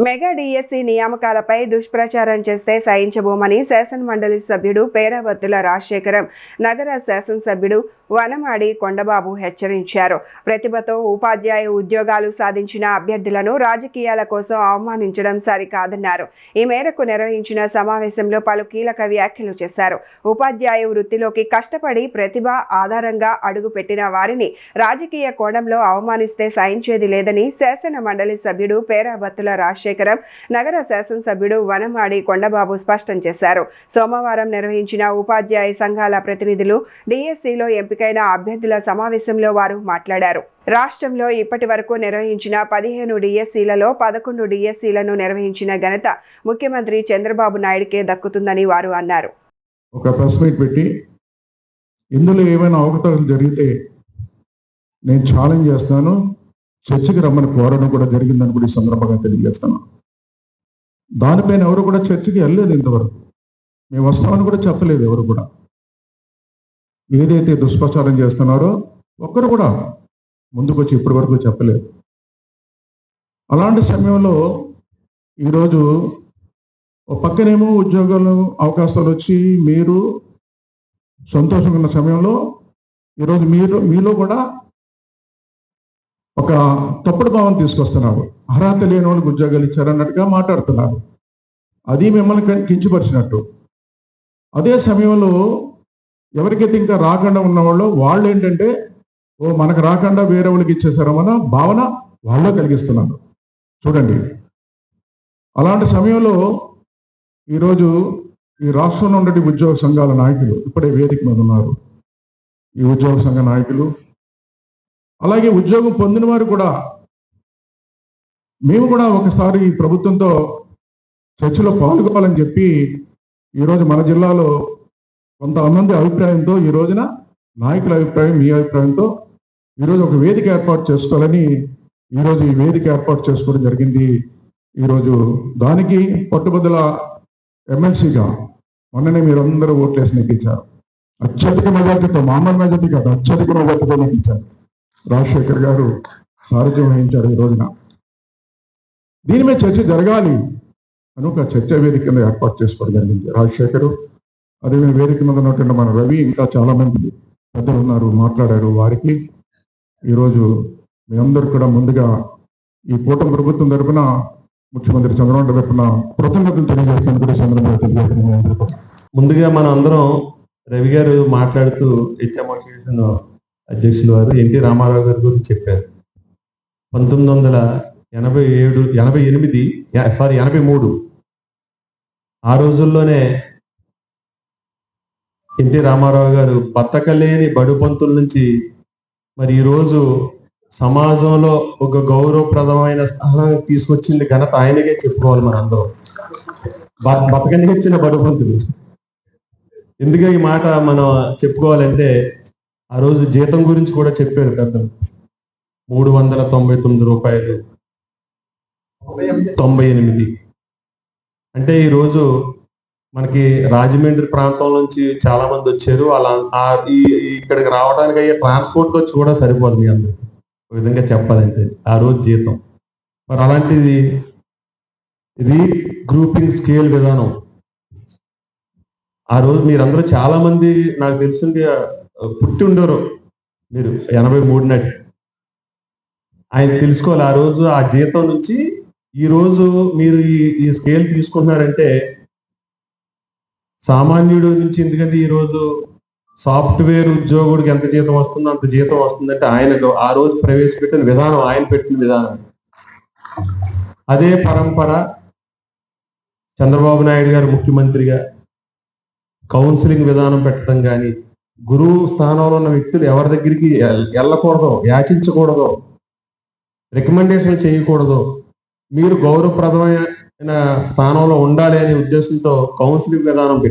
Mega DSC నియామకాలపై దుష్ప్రచారం చేస్తే సహించబోమని శాసనమండలి సభ్యుడు పేరావత్తుల రాజశేఖరం నగర శాసనసభ్యుడు వనమాడి కొండబాబు హెచ్చరించారు. ప్రతిభతో ఉపాధ్యాయ ఉద్యోగాలు సాధించిన అభ్యర్థులను రాజకీయాల కోసం అవమానించడం సరికాదన్నారు. ఈ మేరకు నిర్వహించిన సమావేశంలో పలు కీలక వ్యాఖ్యలు చేశారు. ఉపాధ్యాయ వృత్తిలోకి కష్టపడి ప్రతిభ ఆధారంగా అడుగుపెట్టిన వారిని రాజకీయ కోణంలో అవమానిస్తే సహించేది లేదని శాసనమండలి సభ్యుడు పేరావత్తుల రాజశేఖరం నగర శాసనసభ్యుడు వనమాడి కొండబాబు స్పష్టం చేశారు. సోమవారం నిర్వహించిన ఉపాధ్యాయ సంఘాల ప్రతినిధులు డిఎస్సిలో ఎంపికైన అభ్యర్థుల సమావేశంలో వారు మాట్లాడారు. రాష్ట్రంలో ఇప్పటి వరకు నిర్వహించిన 15 డిఎస్సిలలో 11 డిఎస్సిలను నిర్వహించిన ఘనత ముఖ్యమంత్రి చంద్రబాబు నాయుడుకే దక్కుతుందని వారు అన్నారు. ఒక ప్రెస్ మీట్ పెట్టి ఇందులో ఏమైనా అవకతవకలు జరిగితే నేను ఛాలెంజ్ చేస్తున్నాను, చర్చకి రమ్మని కోరడం కూడా జరిగిందని కూడా ఈ సందర్భంగా తెలియజేస్తాను. దానిపైన ఎవరు కూడా చర్చకి వెళ్ళలేదు. ఇంతవరకు మేము వస్తామని కూడా చెప్పలేదు. ఎవరు కూడా ఏదైతే దుష్ప్రచారం చేస్తున్నారో ఒక్కరు కూడా ముందుకు వచ్చి ఇప్పటి వరకు చెప్పలేదు. అలాంటి సమయంలో ఈరోజు ఒక పక్కనేమో ఉద్యోగాలు అవకాశాలు వచ్చి మీరు సంతోషంగా ఉన్న సమయంలో ఈరోజు మీలో కూడా ఒక తప్పుడు భావం తీసుకొస్తున్నారు. అర్హత లేని వాళ్ళకి ఉద్యోగాలు ఇచ్చారన్నట్టుగా మాట్లాడుతున్నారు. అది మిమ్మల్ని కించపరిచినట్టు. అదే సమయంలో ఎవరికైతే ఇంకా రాకుండా ఉన్నవాళ్ళు వాళ్ళు ఏంటంటే మనకు రాకుండా వేరే వాళ్ళకి ఇచ్చేసారమన్న భావన వాళ్ళు కలిగిస్తున్నారు. చూడండి, అలాంటి సమయంలో ఈరోజు ఈ రాష్ట్రంలో ఉండే ఉద్యోగ సంఘాల నాయకులు ఇప్పుడే వేదిక మీద ఉన్నారు. ఈ ఉద్యోగ సంఘ నాయకులు అలాగే ఉద్యోగం పొందిన వారు కూడా మేము కూడా ఒకసారి ఈ ప్రభుత్వంతో చర్చలో పాల్గొవాలని చెప్పి ఈరోజు మన జిల్లాలో కొంతమంది అభిప్రాయంతో ఈ రోజున నాయకుల అభిప్రాయం, మీ అభిప్రాయంతో ఈరోజు ఒక వేదిక ఏర్పాటు చేసుకోవాలని ఈరోజు ఈ వేదిక ఏర్పాటు చేసుకోవడం జరిగింది. ఈరోజు దానికి పట్టుబద్దల ఎమ్మెల్సీగా మొన్ననే మీరందరూ ఓట్లేసి నెగ్గించారు. అత్యధిక మెజార్టీతో, మామూలు మెజార్టీ కాదు, అత్యధిక మెజార్టీతో నెగ్గించారు. రాజశేఖర్ గారు సారథ్యం వహించారు. ఈ రోజున దీని మీద చర్చ జరగాలి అని ఒక చర్చా వేదిక కింద ఏర్పాటు చేసుకోవడం జరిగింది. రాజశేఖరు, అదే వేదిక మీద ఉన్నటువంటి మన రవి, ఇంకా చాలా మంది పెద్దలు ఉన్నారు, మాట్లాడారు. వారికి ఈరోజు మీ అందరూ కూడా ముందుగా ఈ కూటమి ప్రభుత్వం తరఫున, ముఖ్యమంత్రి చంద్రబాబు తరఫున కృతజ్ఞతలు తెలియజేస్తాను కూడా సందర్భంగా తెలియజేస్తున్నాను. ముందుగా మనం అందరం రవి గారు మాట్లాడుతూ హెచ్ఎంఓషన్ అధ్యక్షులు వారు ఎన్టీ రామారావు గారి గురించి చెప్పారు. 1983 ఆ రోజుల్లోనే ఎన్టీ రామారావు గారు బతకలేని బడుపంతుల నుంచి మరి ఈరోజు సమాజంలో ఒక గౌరవప్రదమైన స్థానాన్ని తీసుకొచ్చింది ఘనత ఆయనకే చెప్పుకోవాలి. మన అందరం బతకని వచ్చిన బడుపంతులు. ఎందుకే ఈ మాట మనం చెప్పుకోవాలంటే, ఆ రోజు జీతం గురించి కూడా చెప్పారు పెద్దలు. 399 రూపాయలు 98. అంటే ఈరోజు మనకి రాజమండ్రి ప్రాంతం నుంచి చాలా మంది వచ్చారు. అలా ఇక్కడికి రావడానికి అయ్యే ట్రాన్స్పోర్ట్ వచ్చి కూడా సరిపోదు మీ అందరికి. ఒక విధంగా చెప్పాలంటే ఆ రోజు జీతం. మరి అలాంటిది రీగ్రూపింగ్ స్కేల్ విధానం ఆ రోజు మీరందరూ చాలా మంది నాకు తెలిసింది పుట్టి ఉండరు. మీరు 83 నాటి ఆయన తెలుసుకోవాలి. ఆ రోజు ఆ జీతం నుంచి ఈ రోజు మీరు ఈ స్కేల్ తీసుకుంటున్నారంటే సామాన్యుడు నుంచి, ఎందుకంటే ఈరోజు సాఫ్ట్వేర్ ఉద్యోగుడికి ఎంత జీతం వస్తుందో అంత జీతం వస్తుందంటే ఆయన ఆ రోజు ప్రవేశపెట్టిన విధానం, ఆయన పెట్టిన విధానం. అదే పరంపర చంద్రబాబు నాయుడు గారు ముఖ్యమంత్రిగా కౌన్సిలింగ్ విధానం పెట్టడం కానీ, గురువు స్థానంలో ఉన్న వ్యక్తులు ఎవరి దగ్గరికి వెళ్ళకూడదు, యాచించకూడదు, రికమెండేషన్ చేయకూడదు, మీరు గౌరవప్రదమైన స్థానంలో ఉండాలి అనే ఉద్దేశంతో కౌన్సిలింగ్ విధానం పెట్టి